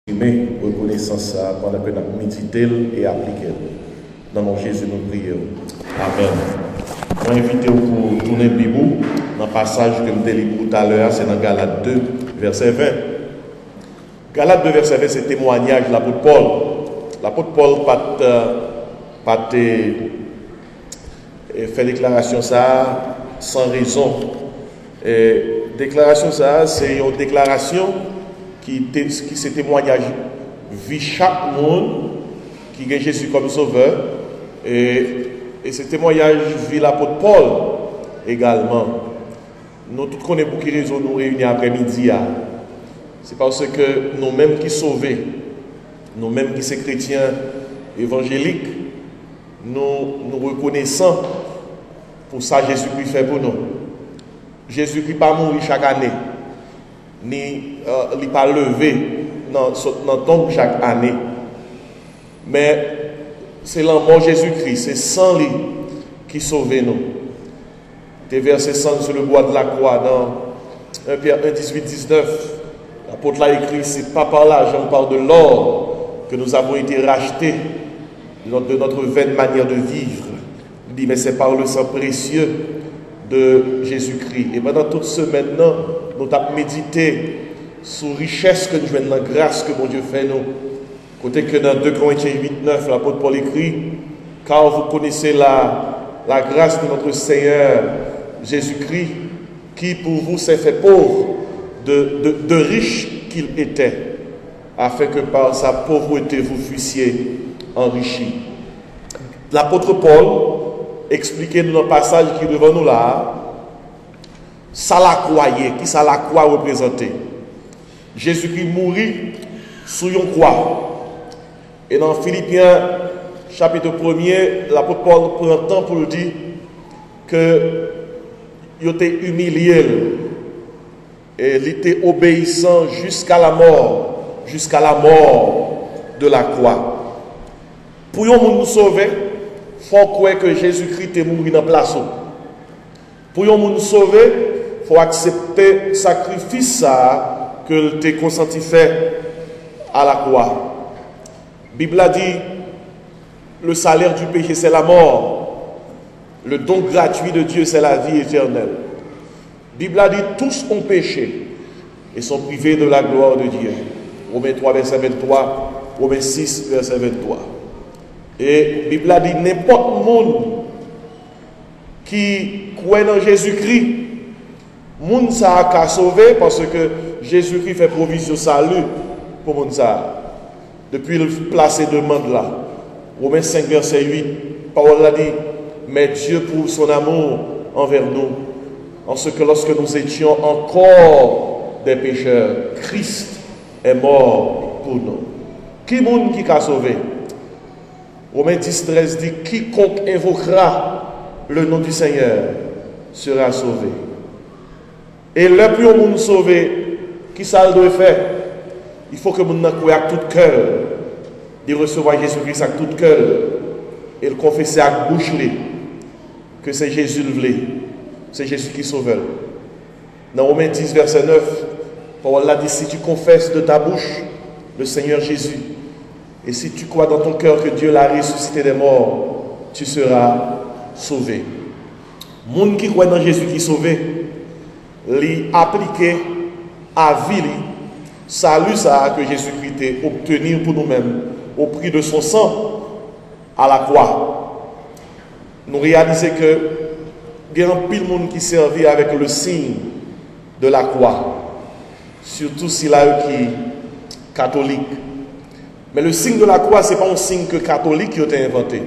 exprimer reconnaissance ça pendant que nous méditons et appliquons. Dans mon Jésus, nous prions. Amen. Je vais inviter pour tourner le Bible dans le passage que je l'ai lu tout à l'heure, c'est dans Galates 2, verset 20. Galates 2, verset 20, c'est le témoignage de l'apôtre Paul. L'apôtre Paul pas fait déclaration ça sans raison. Et déclaration ça, c'est une déclaration qui se témoignage vit chaque monde qui a Jésus comme sauveur. Et ce témoignage vit l'apôtre Paul également. Nous tous connaissons pour quelle raison nous réunissons après-midi. C'est parce que nous-mêmes qui sommes sauvés, nous-mêmes qui sommes chrétiens évangéliques, nous reconnaissons pour ça Jésus-Christ fait pour nous. Jésus-Christ n'est pas mort chaque année, ni il n'est pas levé dans le tombe chaque année. Mais c'est l'amour Jésus-Christ, c'est sans lui qui sauve nous. Des versets 100 sur le bois de la croix dans 1 Pierre 1, 18, 19. L'apôtre l'a écrit, c'est pas par l'argent, par de l'or que nous avons été rachetés de notre vaine manière de vivre. Il dit, mais c'est par le sang précieux de Jésus-Christ. Et pendant toute semaine, nous avons médité sur la richesse que nous jouons, la grâce que mon Dieu fait nous. Côté que dans 2 Corinthiens 8, 9, l'apôtre Paul écrit, car vous connaissez la grâce de notre Seigneur Jésus-Christ, qui pour vous s'est fait pauvre, de riche qu'il était, afin que par sa pauvreté vous fussiez enrichis. L'apôtre Paul expliquait dans le passage qui est devant nous là, ça la croyait, qui ça la croix représentait. Jésus-Christ mourit sur une croix. Et dans Philippiens, chapitre 1er, l'apôtre Paul prend le temps pour le dire que il était humilié et il était obéissant jusqu'à la mort de la croix. Pour nous sauver, il faut croire que Jésus-Christ est mort dans la place. Pour nous sauver, il faut accepter le sacrifice que tu as consenti faire à la croix. La Bible a dit, le salaire du péché c'est la mort, le don gratuit de Dieu c'est la vie éternelle. La Bible a dit, tous ont péché et sont privés de la gloire de Dieu. Romains 3, verset 23, Romains 6, verset 23. Et la Bible a dit, n'importe monde qui croit dans Jésus-Christ, monde ça a qu'à sauver parce que Jésus-Christ fait provision salut pour monde ça. Depuis le placé de monde là. Romains 5, verset 8, Paul a dit, mais Dieu prouve son amour envers nous, en ce que lorsque nous étions encore des pécheurs, Christ est mort pour nous. Qui monde qui a sauvé? Romains 10, 13 dit, quiconque invoquera le nom du Seigneur sera sauvé. Et le plus on nous sauver, qui ça doit faire? Il faut que nous croyons avec tout cœur, de recevoir Jésus-Christ avec tout cœur, et le confesser avec bouche que c'est Jésus le voulait, c'est Jésus qui sauve. Dans Romains 10, verset 9, Paul a dit, si tu confesses de ta bouche le Seigneur Jésus, et si tu crois dans ton cœur que Dieu l'a ressuscité des morts, tu seras sauvé. Le monde qui croit dans Jésus qui est sauvé, l'y appliquer à vie, salut ça que Jésus-Christ a obtenu pour nous-mêmes au prix de son sang à la croix. Nous réalisons que il y a un pile de monde qui servit avec le signe de la croix, surtout si là qui est catholique. Mais le signe de la croix, ce n'est pas un signe que catholique a inventé.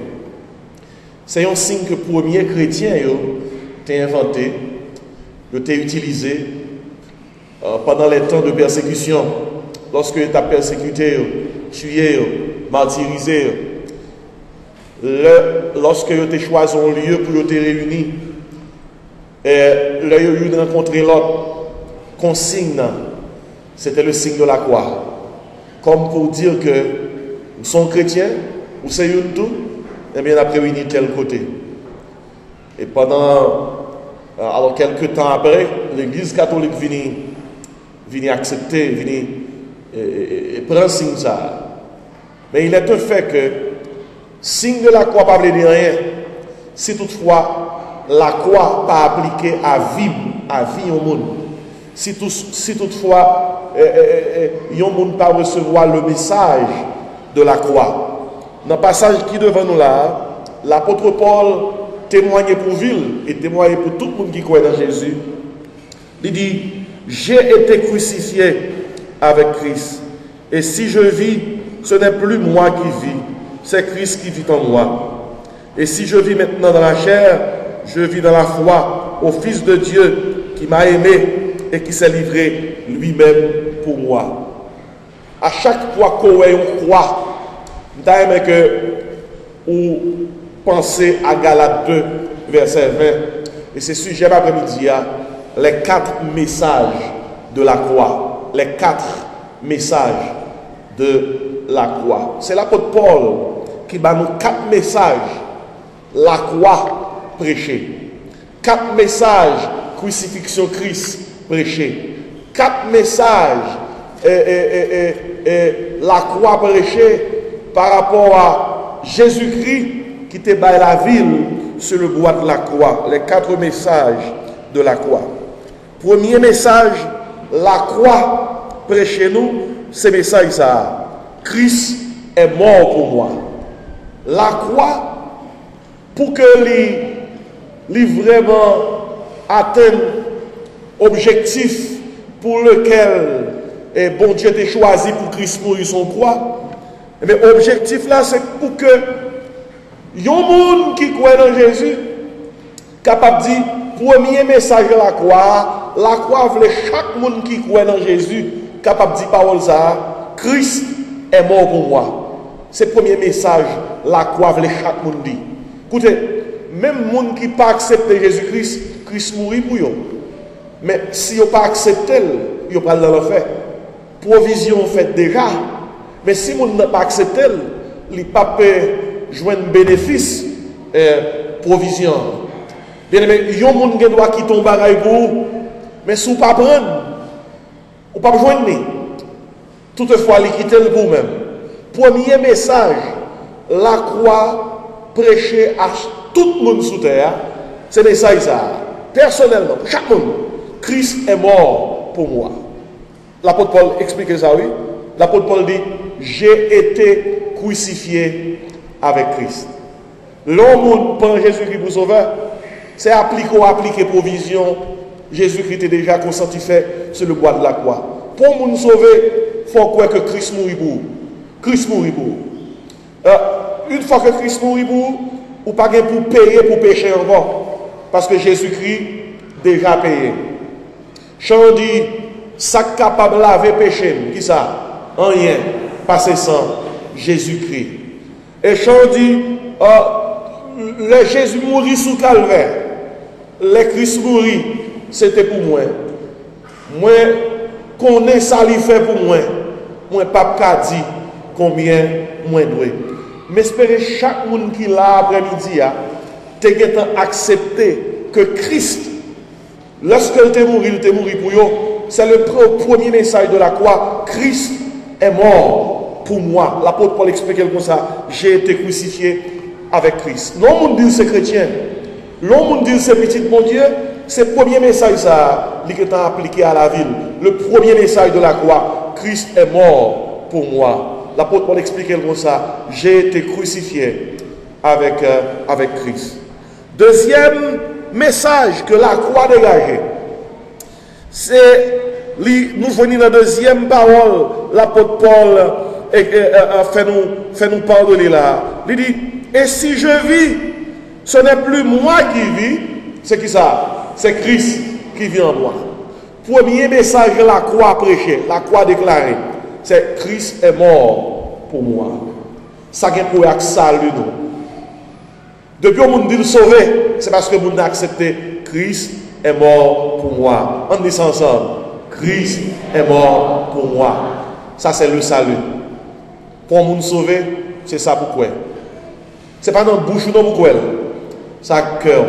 C'est un signe que premier chrétien a inventé, a utilisé pendant les temps de persécution, lorsque tu as persécuté, tué, martyrisé, lorsque tu as choisi un lieu pour te réunir, et là tu as rencontré l'autre consigne, c'était le signe de la croix. Comme pour dire que nous sommes chrétiens, nous sommes tout, et bien après réunir tel côté. Et quelques temps après, l'église catholique vient accepter, vient prend signe ça. Mais il est un fait que signe de la croix pas veut dire rien. Si toutefois la croix pas appliquée à vie au monde. Si toutefois yon monde pas recevoir le message de la croix. Dans le passage qui est devant nous là, l'apôtre Paul témoignait pour ville et témoignait pour tout le monde qui croit dans Jésus. Il dit, j'ai été crucifié avec Christ. Et si je vis, ce n'est plus moi qui vis, c'est Christ qui vit en moi. Et si je vis maintenant dans la chair, je vis dans la foi au Fils de Dieu qui m'a aimé et qui s'est livré lui-même pour moi. À chaque fois qu'on croit, nous avons que ou penser à Galates 2, verset 20. Et c'est sujet l'après-midi, les 4 messages de la croix. Les 4 messages de la croix. C'est l'apôtre Paul qui va nous 4 messages, la croix prêchée. 4 messages, crucifixion Christ prêchée. 4 messages, la croix prêchée par rapport à Jésus-Christ qui te bat la ville sur le bois de la croix. Les 4 messages de la croix. Premier message, la croix prêchée nous, c'est message ça. Christ est mort pour moi. La croix, pour que les vraiment atteignent objectif pour lequel bon Dieu t'a choisi pour Christ mourir son croix. Mais l'objectif là, c'est pour que les gens qui croient dans Jésus, capable de dire, premier message de la croix voulait chaque monde qui croit dans Jésus, capable de dire parole ça, Christ est mort pour moi. C'est le premier message, la croix voulait chaque monde dire. Écoutez, même les gens qui n'ont pas accepté Jésus-Christ, Christ mourit pour eux. Mais si ils n'ont pas accepté, ils n'ont pas le faire. Provision faite déjà. Mais si les gens n'ont pas accepté, ils ne peuvent pas joindre bénéfice provision. Bien aimé, il y a des gens qui doivent quitter ton bagage pour vous. Mais si vous ne pas prendre, vous ne pas joindre. Toutefois, ils quittent le pour vous-même. Premier message, la croix prêchée à tout le monde sous terre, c'est le message ça. Personnellement, pour chaque monde, Christ est mort pour moi. L'apôtre Paul explique ça, oui. L'apôtre Paul dit, j'ai été crucifié avec Christ. L'homme prend Jésus-Christ pour sauveur, c'est appliquer provision. Jésus-Christ est déjà consenti fait sur le bois de la croix. Pour nous sauver, il faut croire que Christ mourit pour vous. Christ mourit pour vous. Une fois que Christ mourit pour vous, vous n'avez pas pour payer pour pécher encore. Parce que Jésus-Christ déjà payé. Chant dit, ça capable de laver péché. Qui ça? Rien. Passer sans Jésus-Christ. Et chant dit, le Jésus mourit sous calvaire. Le Christ mourit, c'était pour moi. Moi, connais ça lui fait pour moi. Moi, pas dit combien moi dois. Mais espérez chaque monde qui l'a après-midi a accepté que Christ, lorsqu'il est mort, pour eux. C'est le premier message de la croix. Christ est mort pour moi. L'apôtre Paul explique comme ça. J'ai été crucifié avec Christ. Non, on dit c'est chrétien. Non, on dit c'est petit mon Dieu. C'est le premier message ça, qui est appliqué à la ville. Le premier message de la croix. Christ est mort pour moi. L'apôtre Paul explique comme ça. J'ai été crucifié avec Christ. Deuxième message que la croix dégage, c'est nous venons dans la deuxième parole. L'apôtre Paul fait nous pardonner là. Il dit, et si je vis, ce n'est plus moi qui vis, c'est qui ça? C'est Christ qui vit en moi. Premier message de la croix prêchée, la croix déclarée, c'est Christ est mort pour moi. Ça vient pour salut nous. Depuis qu'on dit sauver, c'est parce que vous avez accepté Christ est mort pour moi. On dit ça ensemble. Christ est mort pour moi. Ça, c'est le salut. Pour nous sauver, c'est ça pourquoi. Ce n'est pas dans la bouche ou dans le cœur. C'est à cœur.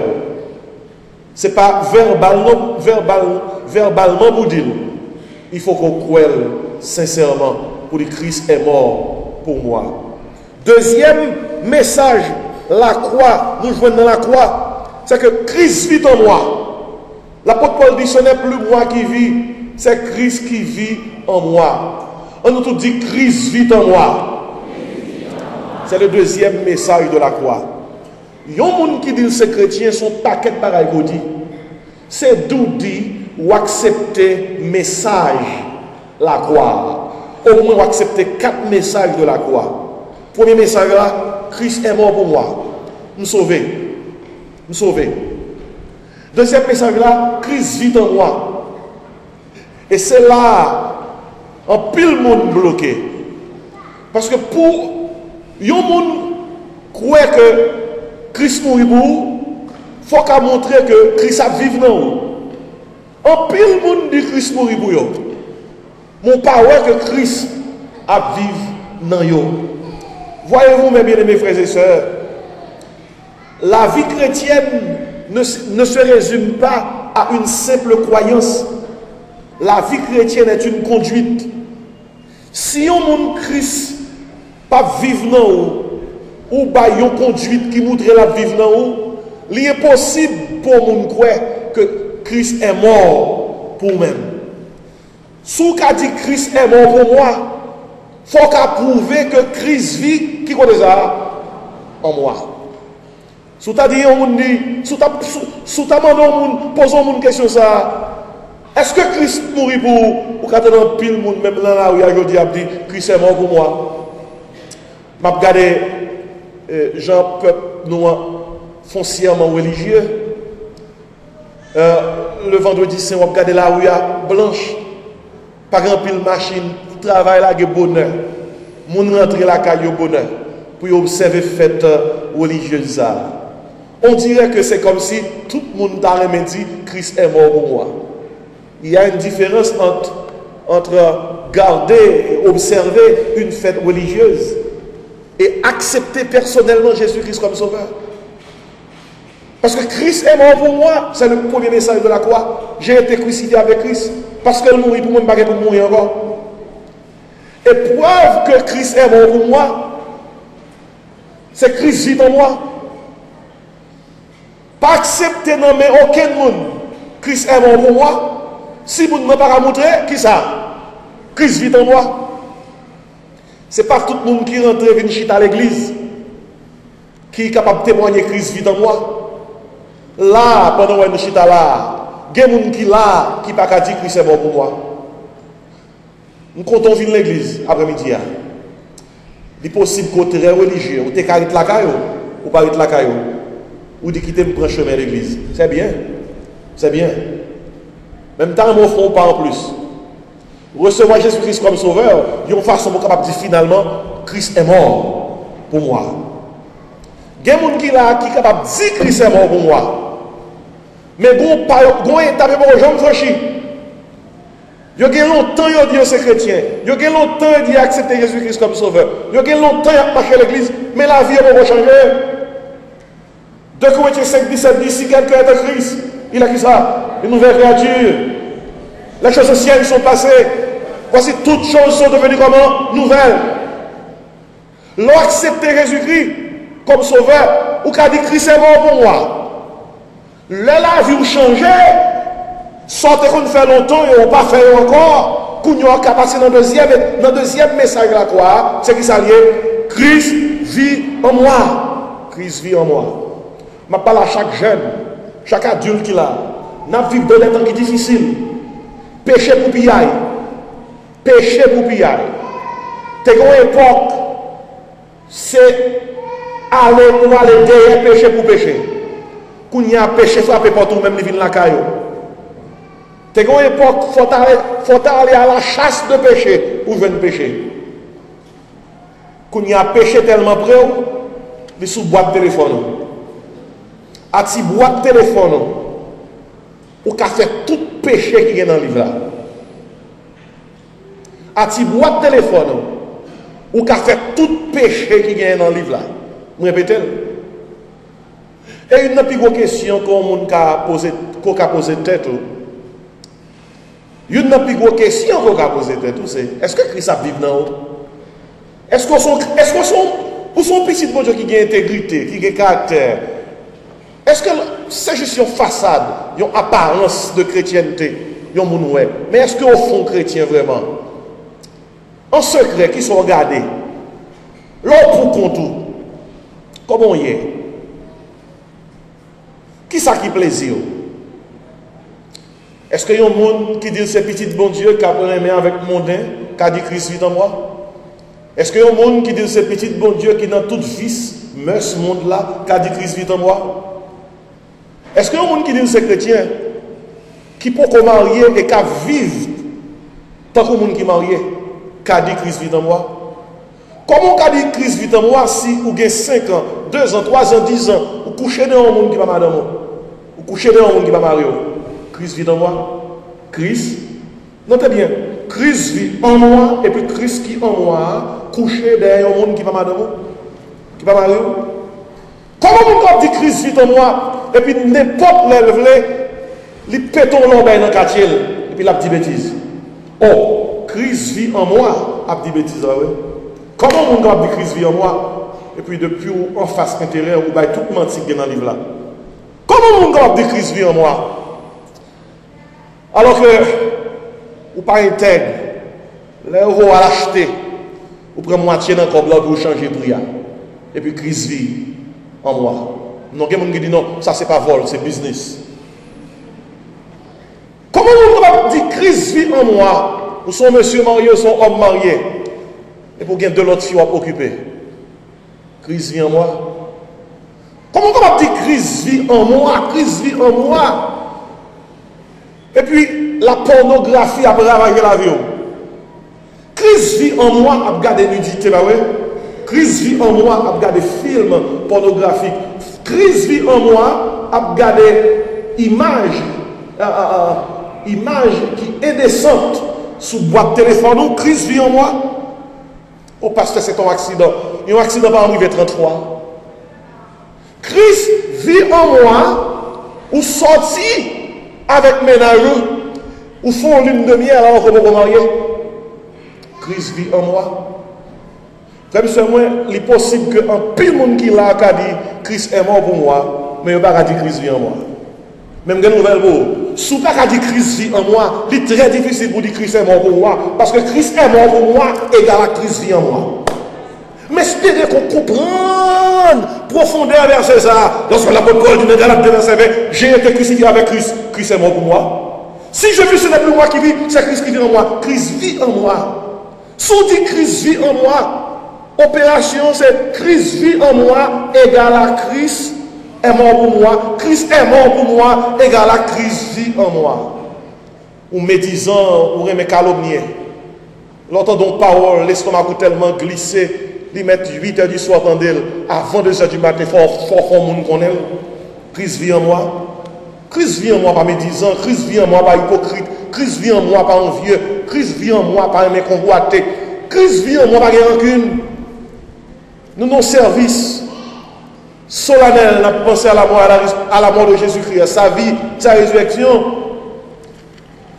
Ce n'est pas verbalement pour dire. Il faut qu'on croie sincèrement pour dire Christ est mort pour moi. Deuxième message, la croix, nous jouons dans la croix, c'est que Christ vit en moi. L'apôtre Paul dit, ce n'est plus moi qui vis, c'est Christ qui vit en moi. On nous tout dit, Christ vit en moi. C'est le deuxième message de la croix. Il y a des gens qui disent que les chrétiens sont paquets de pareil qu'on dit. C'est d'où dit ou accepter message la croix. Au moins, ou accepter 4 messages de la croix. Premier message là, Christ est mort pour moi. Nous sauver. Nous sauver. Deuxième message là, Christ vit en moi. Et c'est là, en pile monde bloqué. Parce que pour yon monde croit que Christ mourit pour vous, il faut qu'à montrer que Christ a vécu dans vous. En pile monde dit Christ mourit pour vous. Mon pas que Christ a vécu dans vous. Voyez-vous, mes bien-aimés frères et sœurs, la vie chrétienne ne se résume pas à une simple croyance. La vie chrétienne est une conduite. Si on monde Christ pas vivre dans vous, ou pas une conduite qui montre la vivre dans vous, il est possible pour moun croire que Christ est mort pour vous-même. Si vous dit Christ est mort pour moi, il faut qu'à prouver que Christ vit, qui connaît ça en moi. Si vous avez dit, si vous avez posé une question ça, est-ce que Christ mourit pour vous? Ou quand on a pile monde, même dans la rue, il a dit Christ est mort pour moi. Je regarde gens, peuple noir, foncièrement religieux. Le vendredi saint, on regarde la rue blanche. Pas grand pile machine, travail là, il y a bonheur. Moun rentre la caille au bonheur. Pour observer fête religieuse. On dirait que c'est comme si tout le monde t'a dit Christ est mort pour moi. Il y a une différence entre garder et observer une fête religieuse et accepter personnellement Jésus-Christ comme sauveur. Parce que Christ est mort pour moi, c'est le premier message de la croix. J'ai été crucifié avec Christ. Parce qu'elle mourit pour moi, je ne peux pas mourir encore. Et preuve que Christ est mort pour moi, c'est Christ vit en moi. Pas accepter non mais aucun monde. Christ est mort pour moi. Si vous ne m'avez pas montré, qui ça? Christ vit en moi. Ce n'est pas tout le monde qui rentre et vient à l'église qui est capable de témoigner que Christ vit en moi. Là, pendant que nous sommes là, il y a des gens qui là, qui ne peuvent pas dire que Christ est mort pour moi. Nous comptons venir à l'église après-midi. Il est possible qu'on soit très religieux, ou tu es carré de la caille, ou pas de la caille, ou de quitter le chemin de l'église. C'est bien. C'est bien. Même temps, on ne fera pas en plus. Recevoir Jésus-Christ comme sauveur, il y a une façon capable de dire finalement, Christ est mort pour moi. Il y a des gens qui sont capables de dire que Christ est mort pour moi. Mais il y a une étape pour les gens franchis. Il y a longtemps qu'ils disent que c'est chrétien. Il y a longtemps qu'ils disent accepter Jésus-Christ comme sauveur. Il y a longtemps qu'ils marchent à l'église. Mais la vie va changer. 2 Corinthiens 5, 17 dit si quelqu'un est en Christ, il a qui ça? Une nouvelle créature. Les choses anciennes sont passées. Voici toutes choses sont devenues comment? Nouvelles. L'on accepté Jésus-Christ comme sauveur, ou qu'a dit Christ est mort pour moi. La vie a changé. Sortez qu'on fait longtemps et on n'a pas fait encore. Qu'on a passé dans le deuxième message de la croix, c'est qui s'allie. Christ vit en moi. Christ vit en moi. Je parle à chaque jeune, chaque adulte qui l'a. Nous vivons dans des temps qui sont difficiles. Péché pour pillaille. Péché pour pillaille. T'es une époque, c'est aller pour aller derrière péché pour péché. Quand il y a péché frappé partout, même les villes de la caillou. T'es une époque, il faut aller à la chasse de péché pour venir pécher. Quand il y a péché tellement près, il est sous boîte de téléphone. À ti boîte de téléphone, ou qu'a fait tout péché qui est dans le livre là. À ti boîte de téléphone, ou qu'a fait tout péché qui est dans le livre là. Je répète. Et une plus grosse question qu'on a posé tête. Une des plus grosses questions qu'on a posées, c'est est-ce que Christ a vécu dans nous? Est-ce qu'on son petit bon Dieu qui a intégrité, qui a caractère? Est-ce que c'est juste une façade, une apparence de chrétienté, mais est-ce qu'au fond chrétien vraiment? En secret, qui sont regardés, l'homme pour contour, comment il est? Qui ça qui plaisir? Est-ce qu'il y a un monde qui dit c'est petit bon Dieu qui a pris avec mondain, qui a dit Christ vit en moi? Est-ce qu'il y a un monde qui dit c'est petit bon Dieu qui dans toute vice meurt ce monde-là, qui a dit Christ vit en moi? Est-ce qu'il y a un monde qui dit c'est chrétien, qui peut se marier et qui vivre tant que le monde qui est marié, qui a dit Christ vit en moi? Comment on dit Christ vit en moi si vous avez 5 ans, 2 ans, 3 ans, 10 ans, vous couchez dans un monde qui va madame, vous couchez dans un monde qui va marier? Christ vit en moi. Christ, notez bien, Christ vit en moi et puis Christ qui en moi, couché derrière un monde qui va madame, qui va marier. Comment on dit Christ vit en moi et puis n'importe l'élève, il pète en l'ombre dans le quartier et puis il a dit bêtise. Oh, Christ vit en moi, a dit bêtise. Comment on dit Christ vit en moi et puis depuis en face intérieur, ou bien tout menti dans le livre là. Comment on dit Christ vit en moi? Alors que, ou pas intègre, là vous allez acheter, vous prenez moitié dans le corps pour changer le prix. Et puis Christ vit en moi. Non, il y a des gens qui disent non, ça c'est pas vol, c'est business. Comment on peut dire Christ vit en moi? Ou son monsieur marié, ou son homme marié, et pour gagner de l'autre fille à occuper. Christ vit en moi. Comment on peut dire Christ vit en moi? Christ vit en moi. Et puis, la pornographie a ravagé la vie. Christ vit en moi à regarder nudité, bah ouais. Christ vit en moi à regarder films pornographiques. Christ vit en moi à regarder images qui indécentes sous boîte de téléphone. Christ vit en moi. Oh, pasteur, c'est un accident. Un accident va arriver 33. Christ vit en moi ou sorti avec ménage, ou font lune de miel alors que vous mariez. Christ vit en moi. Comme c'est moi, il est possible qu'un pile monde qui l'a dit Christ est mort pour moi, mais il n'a pas dit Christ vit en moi. Même une nouvelle mot. Si vous n'avez pas dit Christ vit en moi, il est très difficile pour dire Christ est mort pour moi, parce que Christ est mort pour moi égale à Christ vit en moi. Mais espérez qu'on comprenne profondément verset ça. Lorsque l'apôtre Paul dit dans Galates 2, verset 20, j'ai été crucifié avec Christ. Christ est mort pour moi. Si je vis, ce n'est plus moi qui vis, c'est Christ qui vit en moi. Christ vit en moi. Si on dit Christ vit en moi, opération c'est Christ vit en moi égale à Christ est mort pour moi. Christ est mort pour moi égale à Christ vit en moi. Ou médisant, ou remet calomnier. L'entendons parole, l'estomac tellement glissé. Ils mettent 8 h du soir dans d'elle, avant 2 h du matin, fort monde qu'on aime. Christ vit en moi. Christ vit en moi par médisant. Christ vit en moi par hypocrite. Christ vit en moi par envieux. Christ vit en moi par un mec convoité. Christ vit en moi par rancune. Nous nos services solennels, nous avons pensé à la mort de Jésus-Christ, à sa vie, sa résurrection.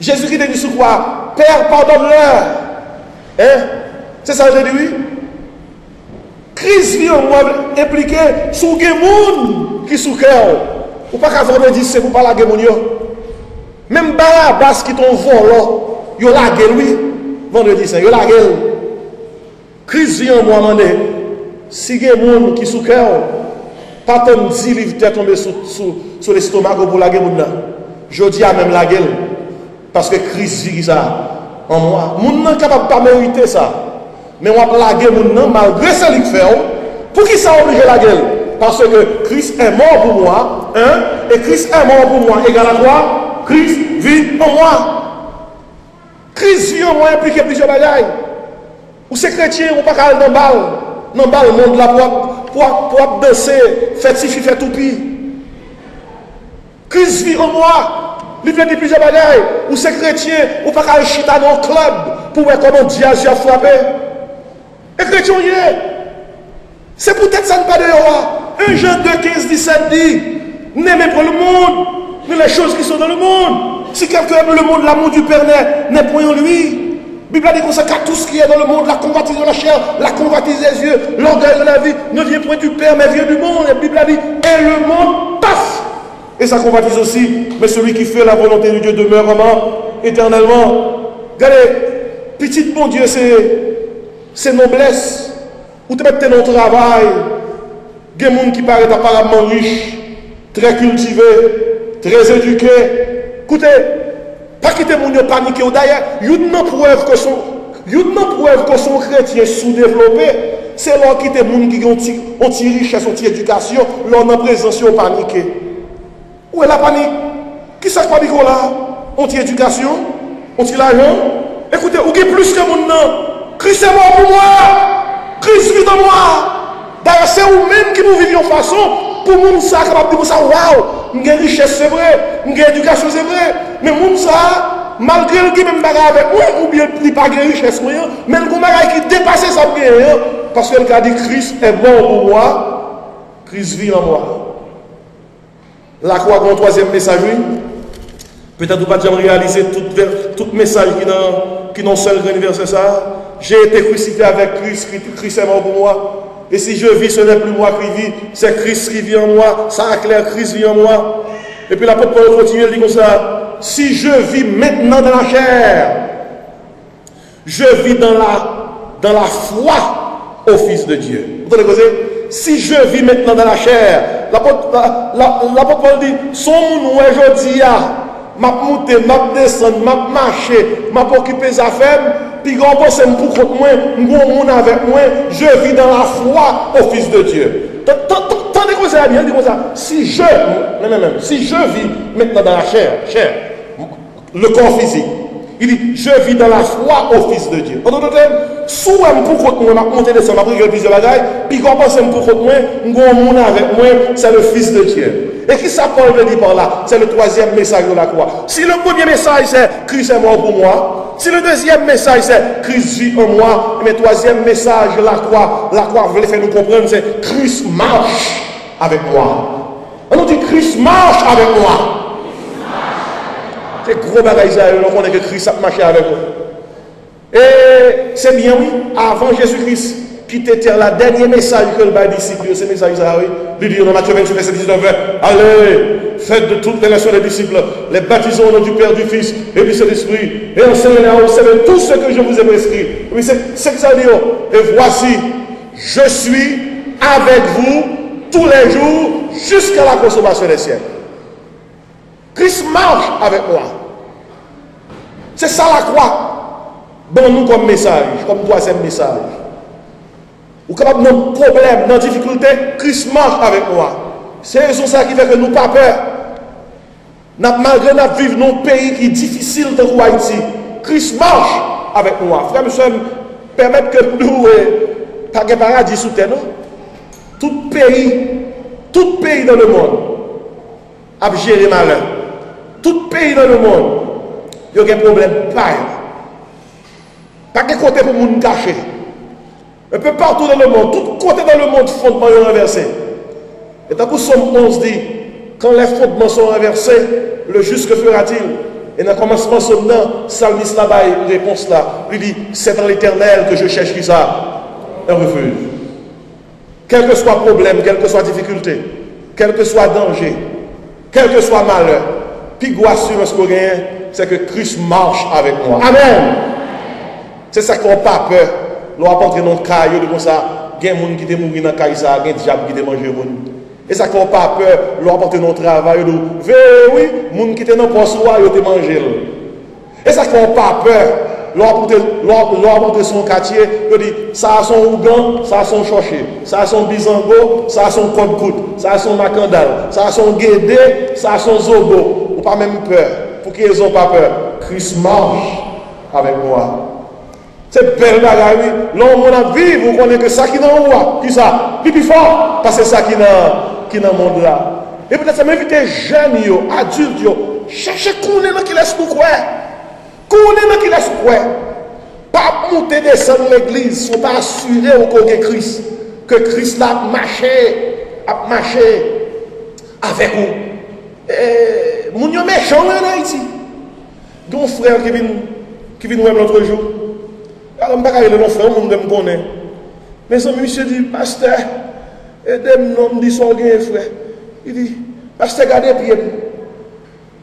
Jésus-Christ a dit sur quoi? Père, pardonne-leur. Hein? C'est ça que j'ai dit, oui? Christ vit en moi impliqué sur les gens qui sont cœur. Ou pas qu'à vendredi, c'est pour pas la guerre. Même Barabbas qui t'ont volé, il a la gueule, oui. Vendredi, c'est il a la gueule. Christ vit en moi, mandé. Si il y a des gens qui sont cœur, pas tant 10 livres qui tombé sur l'estomac pour la gueule. Je dis à même la gueule. Parce que Christ vit ça en moi. Les gens ne sont pas capables de pas mériter ça. Mais on va la gueule malgré ce qu'il fait. Pour qui ça oblige la gueule? Parce que Christ est mort pour moi. Hein? Et Christ est mort pour moi. Égal à quoi? Christ vit en moi. Christ vit en moi impliqué plusieurs bagailles. Ou c'est chrétien, ou pas qu'à dans le bal. Dans le bal, le monde là pour danser, faire si fait tout pis. Christ vit en moi. Il vient de plusieurs bagailles. Ou c'est chrétien, ou pas qu'à chita dans le club pour voir comment Dieu a frappé. Et chrétien, c'est peut-être ça ne pas de 1 Jean 2, 15, 17 dit, n'aimez pas le monde, mais les choses qui sont dans le monde. Si quelqu'un aime le monde, l'amour du Père n'est point en lui. La Bible a dit qu'on sait qu'à tout ce qui est dans le monde, la convoitise de la chair, la convoitise des yeux, l'orgueil de la vie, ne vient point du Père, mais vient du monde. La Bible a dit, et le monde passe. Et ça convoitise aussi, mais celui qui fait la volonté de Dieu demeure éternellement. Regardez, petit bon Dieu, c'est noblesse. Ou te mettre dans le travail, il y a des gens qui paraissent apparemment riches, très cultivés, très éduqués. Écoutez, pas quitter mon Dieu paniquer. D'ailleurs, il y a une preuve que son chrétien sous-développé, c'est là qui des gens qui ont une richesse, ont une éducation, leur en présence, ils ont paniqué. Où est la panique? Qui ça panique là? Ont une éducation? Ont une l'argent? Écoutez, où est plus que mon nom? Christ est mort pour moi! Christ vit dans moi! D'ailleurs, c'est vous-même qui nous vivons en façon pour nous, ça, capable de dire ça, waouh! J'ai une richesse, c'est vrai. J'ai une éducation, c'est vrai. Mais nous, ça, malgré le qui même bagarre avec moi, ou bien il n'y a pas de richesse, mais le bagarre qui dépasse ça, parce que a dit Christ est bon pour moi, Christ vit en moi. La croix, mon troisième message, peut-être vous pas déjà réaliser tout message qui n'ont seul verset ça. J'ai été crucifié avec Christ, Christ est mort pour moi. Et si je vis, ce n'est plus moi qui vis, c'est Christ qui vit en moi. Ça acclare Christ vit en moi. Et puis l'apôtre Paul continue, il dit comme ça, si je vis maintenant dans la chair, je vis dans la foi au Fils de Dieu. Vous entendez quoi? Si je vis maintenant dans la chair, l'apôtre Paul dit, son monde aujourd'hui, m'a monté, m'a descendu, m'a marché, m'a occupé sa femme, puis quand on c'est pour contre moi, mon avec moi, je vis dans la foi au Fils de Dieu. Tandis que ça bien, dit comme ça, si je vis maintenant dans la chair, le corps physique, il dit, je vis dans la foi au Fils de Dieu. En d'autres termes, sous un pour contre moi, m'a monté descendre, m'a pris plusieurs bagailles, puis quand on c'est pour contre moi, mon avec moi, c'est le Fils de Dieu. Et qui ça Paul veut dire par là? C'est le troisième message de la croix. Si le premier message c'est Christ est mort pour moi, si le deuxième message c'est Christ vit en moi, mais le troisième message, la croix veut faire nous comprendre, c'est Christ marche avec moi. On nous dit Christ marche avec moi. C'est gros bagage, on connaît que Christ a marché avec nous. Et c'est bien, oui, avant Jésus-Christ, qui était le dernier message que le disciple, ce message, oui, lui dit dans Matthieu 28, verset 19, allez, faites de toutes les nations des disciples, les baptisons au nom du Père, du Fils et du Saint-Esprit, et enseignez-les à observer tout ce que je vous ai prescrit. Oui, c'est que ça dit, et voici, je suis avec vous tous les jours jusqu'à la consommation des siècles. Christ marche avec moi. C'est ça la croix. Bon, nous comme message, comme troisième message. Ou capable nos problèmes, nos difficultés, Christ marche avec moi. C'est ça qui fait que nous pas peur. Malgré nous vivons dans un pays qui est difficile de Haïti, Christ marche avec moi. Frère, monsieur, permettre que nous pas de paradis sous terre. Tout pays dans le monde a géré malheur. Tout pays dans le monde, il y a un problème. Pas de côté pour nous cacher. Un peu partout dans le monde, tout côté dans le monde, fondements sont renversés. Et tant que Somme 11 dit, quand les fondements sont renversés, le juste que fera-t-il? Et dans le commencement, Somme 9, Salmis là-bas, réponse là, lui dit, c'est dans l'Éternel que je cherche qui ça? Un refuge. Quel que soit problème, quelle que soit difficulté, quel que soit danger, quel que soit malheur, puis assurance qu'on gagne, c'est que Christ marche avec moi. Amen. C'est ça qu'on n'a pas peur. L'on va entrer dans le caillou de comme ça, il y a des gens qui sont morts dans le caillou, il y a des diables qui sont mangés. Et ça qu'on n'a pas peur, l'on va entrer dans le travail, oui, les gens qui sont dans le poste, ils ont mangé. Et ça qu'on n'a pas peur, l'on va entrer son quartier, il dit, ça a son ougan, ça a son choché, ça a son bizango, ça a son côte-côte, ça a son macandal, ça a son guédé, ça a son zobo. Ou pas même peur. Pour qu'ils n'ont pas peur, Christ marche avec moi. C'est belle bagaille, oui. L'homme a vie, vous connaissez que ça qui est dans le roi. Qui ça? Plus fort. Parce que c'est ça qui est dans le monde là. Et peut-être ça m'invite jeunes, adultes, cherchez qu'on est dans qui laisse nous croire. Qu'on est dans qui laisse croire. Pas monter descendre l'église, il ne faut pas assurer au côté de Christ. Que Christ a marché avec vous. Mon méchant en Haïti. Ton frère qui vient nous l'autre jour. Alors, je ne sais pas si le frère, je me connais. Mais son monsieur dit, pasteur, aidez-moi, me dit, son frère. Il dit, pasteur, regardez pied.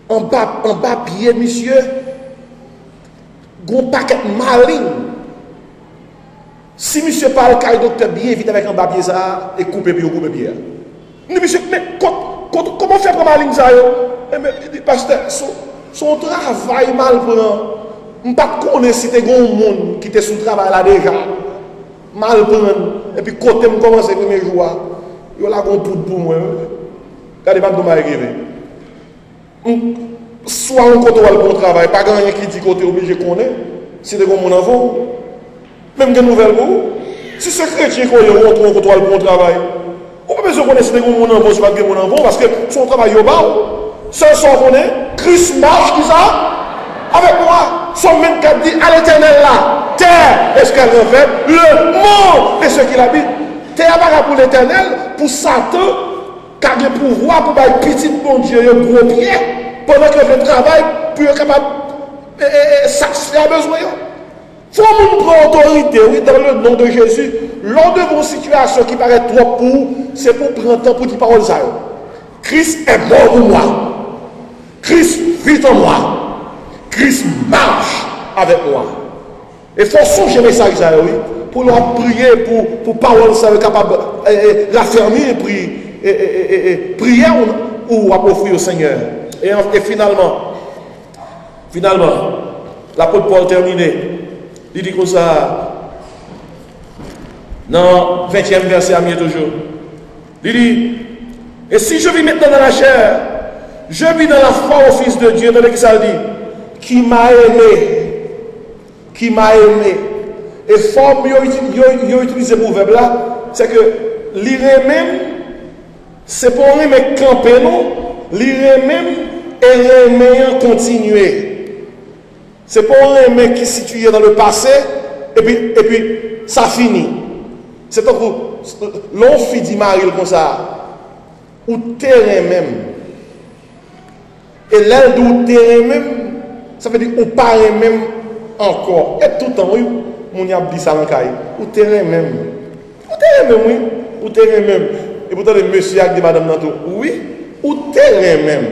En bas pied, monsieur, un paquet maligne. Si monsieur parle, car le docteur bien vite avec un bas pied ça, et couper pied. Monsieur, mais comment faire pour maligne ça? Il dit, pasteur, son travail mal prend. Je ne sais pas si c'était un monde qui était sous le travail là déjà. Mal prendre. Et puis, quand je commence le premier jour, il y a un poudre pour moi. Regardez pas comment arriver. Soit on côté le bon travail, pas grand qui dit côté obligé qu'on est. Si c'est comme mon enfant, même que nouvelle vous. Si c'est chrétien qu'on est, on trouve côté le bon travail. On peut besoin qu'on est si c'est comme mon enfant, c'est pas que mon enfant, parce que son travail est bas. Seul son qu'on est, Christ marche, qui ça? Avec moi, son 24 dit à l'éternel là, terre, est-ce qu'elle refait le monde et ce qu'il habite. Terre pas pour l'éternel, pour Satan, qui a le pouvoir pour faire petit bon Dieu, un gros pied, pendant qu'il fait le travail, pour être capable de satisfaire les besoins. Il faut nous prendre autorité, oui, dans le nom de Jésus. Lors de vos situations qui paraissent trop pour, c'est pour prendre temps pour dire parole ça. Christ est mort pour moi. Christ vit en moi. Christ marche avec moi. Et il faut songer message ça, oui, pour leur prier, pour parole ça, capable la fermer et prier ou offrir au Seigneur. Et finalement, l'apôtre Paul terminé. Il dit comme ça, dans le 20e verset à mieux toujours. Il dit, et si je vis maintenant dans la chair, je vis dans la foi au Fils de Dieu, dans lequel ça dit, qui m'a aimé. Et forme, il a utilisé le verbe là, c'est que l'ire même, c'est pour aimer camper, non? L'ire même et aimer continuer. C'est pour aimer qui est situé dans le passé, et puis ça finit. C'est donc l'on fit dit Marie comme ça, ou terrain même. Et l'aile d'où terrain même, ça veut dire ou paraît même encore. Et tout le temps, oui, mon y a dit ça en caille. Ou terrain même. Ou terrain même, oui. Ou terrain même. Et pourtant, le monsieur a dit madame Nanto, oui. Ou terrain même.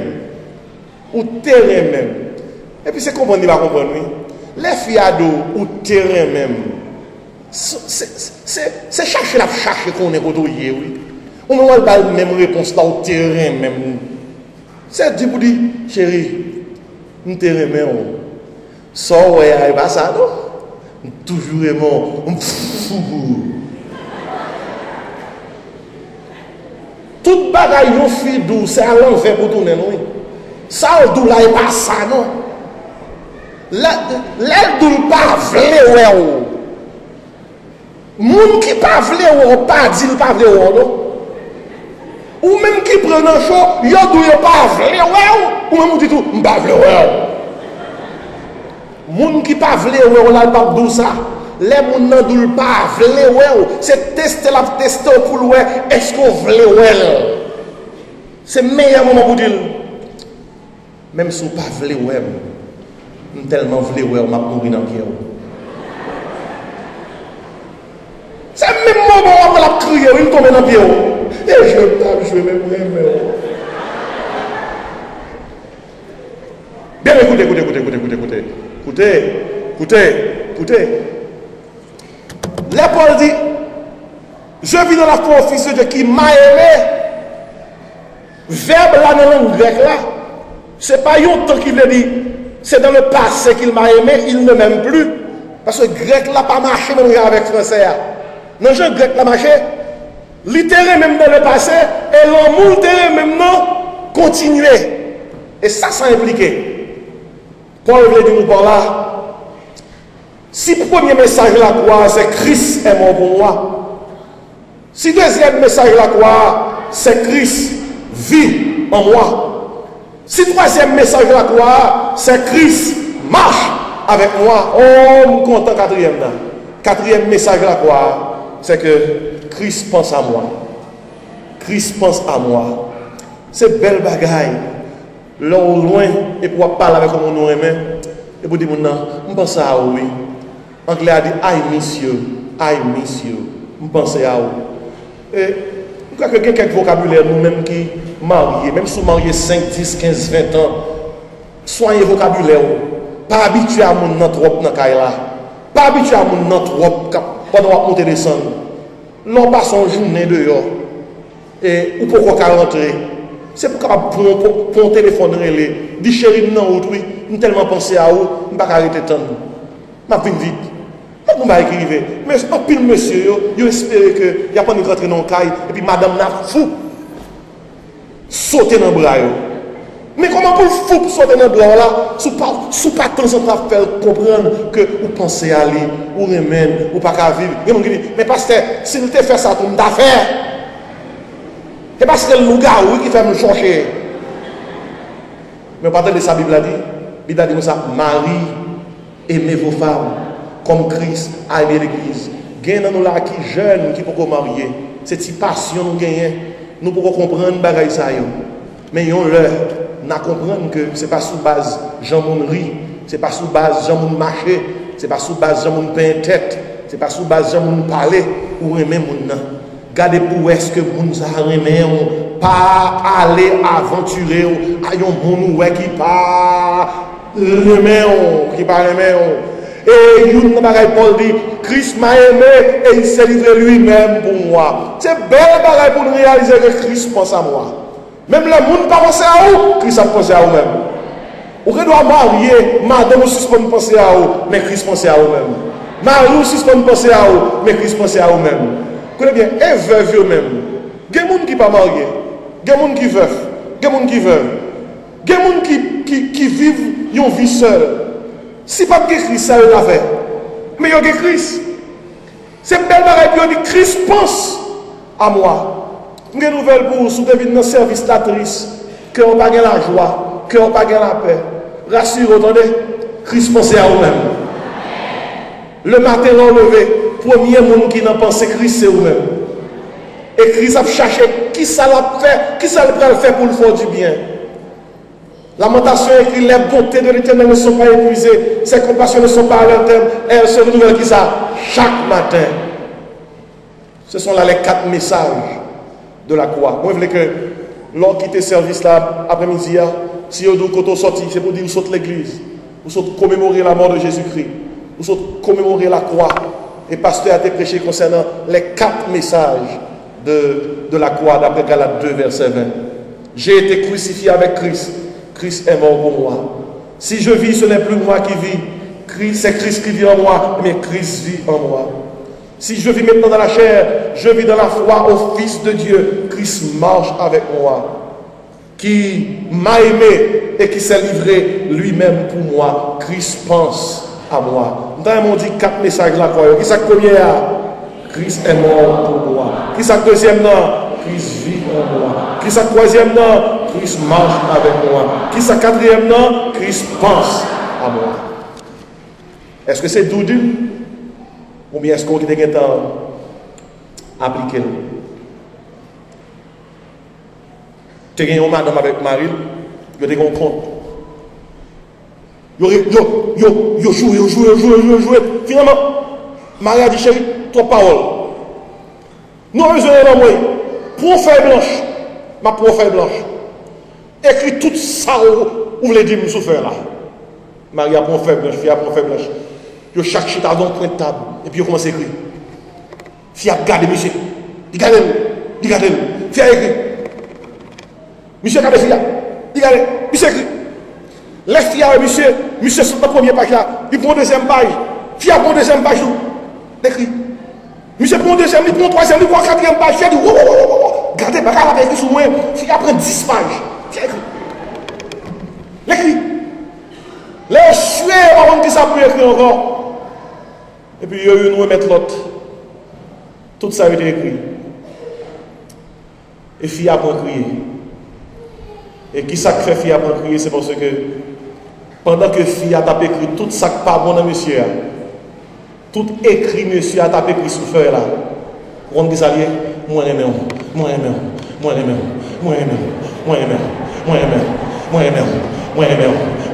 Ou terrain même. Et puis c'est comment il va comprendre, oui. Les filles à dos, ou terrain même. C'est chercher qu'on est retrouvé, oui. On n'a pas la même réponse là, au terrain même. C'est dit pour dire, chérie, nous terrain même. Ça, ouais, il va ça, non? Toujours aimant. Toute bagaille, yon fi dou, c'est à l'envers pour tourner, non? Ça, dou là, il pas ça, non? L'aile dou pas vle, ouais, moun qui pas vle, ou pas dit, pas vle, non? Ou même qui prend un chaud, yon dou yon pas vle, ouais, ou même ou dit tout, m'pas vle, ouais. Moun qui pas vle, ouais, on a pas dou ça. Les moun nan dou pas vle, ouais, c'est tester la tester pour ouais, est-ce qu'on vle, ouais. C'est meilleur moment pour dire. Même si on pas vle, ouais, tellement vle, ouais, on m'a mourir dans le pied. C'est même moment où on va crier, il tombe dans le pied. Et je tape, je vais même mourir. Bien, écoutez. Paul dit, je vis dans la foi au Fils de Dieu qui m'a aimé. Verbe là dans la langue grecque là, c'est pas un temps qu'il veut dire, c'est dans le passé qu'il m'a aimé, il ne m'aime plus. Parce que grec là pas marché même avec français. Non, le grec là marché, littéralement même dans le passé, et l'amour même non, continuer. Et ça impliqué. Paul veut dire nous par là, si le premier message de la croix, c'est Christ est mort pour moi. Si le deuxième message de la croix, c'est Christ vit en moi. Si le troisième message de la croix, c'est Christ marche avec moi. Oh, nous comptons quatrième. Quatrième message de la croix, c'est que Christ pense à moi. Christ pense à moi. C'est belle bagaille. Là au loin, et pour parler avec mon nom, Et pour dire, je pense à oui. Anglais a dit, I miss you. Je pense à vous. Et je crois que quelques vocabulaire, nous-mêmes qui mariés, même si vous mariez 5, 10, 15, 20 ans, soignez vocabulaire. Pas habitué à mon nom trop dans la pas habitué à mon nom trop pendant que monter descendre. L'on passe en journée dehors. Et ou pourquoi rentrer. C'est pour un téléphone relais. Dit chérie, non, oui, nous tellement pensé à vous, nous ne pouvons pas arrêter de temps. Je vais vite. Je ne vais pas écrire. Mais un pile monsieur, il espère qu'il n'y a pas de rentrer dans le caille et puis madame n'a fou. Sauter dans le bras. Mais comment pour fou sauter dans le bras là, sous pas de temps en temps faire comprendre que vous pensez à aller, ou remède, ou pas qu'à vivre. Mais pasteur, s'il te fait ça, tu m'as fait. C'est parce que le loup-garou qui fait me chercher. Mais partant de sa Bible a dit, il a dit comme ça, Marie, aimez vos femmes, comme Christ a aimé l'Église. Gagne dans nous là qui jeunes, qui peuvent marier. C'est une passion nous gagnons. Nous pouvons comprendre bagaille ça. Mais on leur n'a comprendre que c'est pas sous base Jean Monnerie, c'est pas sous base Jean Mon marché, c'est pas sous base Jean Mon pain tête, c'est pas sous base Jean Mon parler ou aimer mon nom. Gardez pour est-ce que vous nous avez pas aller aventurer à un monde qui pas qui pas et il n'a pas Paul dit Christ m'a aimé et il s'est livré lui-même pour moi. C'est belle bagaille pour nous réaliser que Christ pense à moi. Même le monde pas penser à vous, Christ a pensé à vous-même. Vous doit marier, madame aussi pour penser à vous, mais Christ pense à vous-même. Marie aussi pour penser à vous, mais Christ pense à vous-même. Connais bien, et veuve eux-mêmes. Il y a des gens qui ne sont pas mariés. Il y a des gens qui veulent. Il y a des gens qui veulent. Il y a des gens qui vivent une vie seule. Si pas de Christ, ça eux l'avait. Mais il y a Christ. C'est belle bagaille qui dit Christ pense à moi. Une nouvelle pour vous, si vous devez dans service d'actrice, que vous n'avez pas la joie, que vous n'avez pas la paix. Rassurez, attendez, Christ pense à vous-même. Le matin enlevé, premier monde qui n'a pensé Christ, c'est vous-même. Et Christ a cherché qui ça l'a fait, qui ça le fait pour le faire du bien. Lamentation écrit les bontés de l'Éternel ne sont pas épuisées, ses compassions ne sont pas à leur terme, et elles se renouvellent qui ça chaque matin. Ce sont là les 4 messages de la croix. Moi, je voulais que l'on quitte service là après-midi, si vous sortez, c'est pour dire vous sautez l'église, vous sautez commémorer la mort de Jésus-Christ, vous sautez commémorer la croix. Et pasteur a été prêché concernant les 4 messages de la croix d'après Galates 2, verset 20. J'ai été crucifié avec Christ. Christ est mort pour moi. Si je vis, ce n'est plus moi qui vis. C'est Christ qui vit en moi, mais Christ vit en moi. Si je vis maintenant dans la chair, je vis dans la foi au Fils de Dieu. Christ marche avec moi. Qui m'a aimé et qui s'est livré lui-même pour moi. Christ pense à moi. Nous avons dit 4 messages de la croix. Qui est le premier? Christ est mort pour moi. Qui est le deuxième? Christ vit en moi. Qui est le troisième? Christ marche avec moi. Qui est le quatrième? Christ pense à moi. Est-ce que c'est doudou? Ou bien est-ce qu'on a un temps appliqué? Tu as une madame avec Marie, tu as un compte. Yo joué. Finalement, Marie a dit, chérie, 3 paroles. Nous avons besoin de l'envoyer. Prophète blanche. Ma prophète blanche. Écris tout ça où vous voulez dire, je souffre là. Marie a prophète blanche, fille a prophète blanche. Yo chaque chita dans un point de table. Et puis, yo commence à écrire. Fille a gardé, monsieur. Regardez. Fille a écrit. Monsieur a gardé, fille a. Regardez. Monsieur a écrit. Les filles avec monsieur sur la première page là, il prend 2e page, fille prend 2e page, l'écrit. Monsieur prend 2e, il prend 3e, il prend 4e page, fille dit, regardez, bagarre avec écrit sur moi, fille prend 10 pages, fille écrit. L'écrit. Les sueurs avant que ça peut écrire encore. Et puis il y a eu une remettre l'autre. Tout ça a été écrit. Et fille apprend à crier. Et qui ça fait fille apprend à crier, c'est parce que pendant que fille a tapé écrit tout ça pas bon dans monsieur, tout écrit monsieur a tapé écrit sur feuille là. On dit ça lié, moi aimé.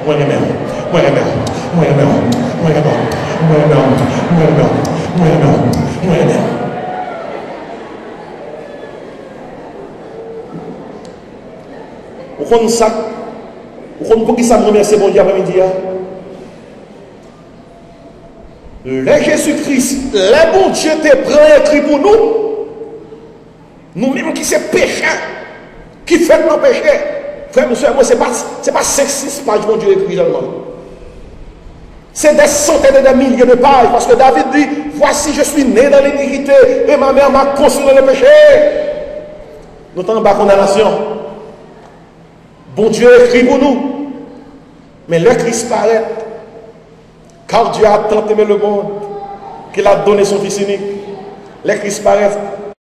moi remets, moi remets, moi remets, moi remets, moi remets, moi remets, moi remets, moi remets. Vous connaissez ça? Vous connaissez pour qui ça me remercie bon Dieu après-midi? Le Jésus-Christ, le bon Dieu te prend écrit pour nous. Nous-mêmes qui sommes pécheurs, qui fait nos péchés. Frère, monsieur, moi, ce n'est pas 5-6 pages, mon Dieu, écrit seulement. C'est des centaines de milliers de pages. Parce que David dit, voici, je suis né dans l'iniquité et ma mère m'a conçu dans le péché. Nous sommes en bas condamnation. Bon Dieu écrit pour nous. Mais le Christ paraît. Car Dieu a tant aimé le monde qu'il a donné son Fils unique. Le Christ paraît.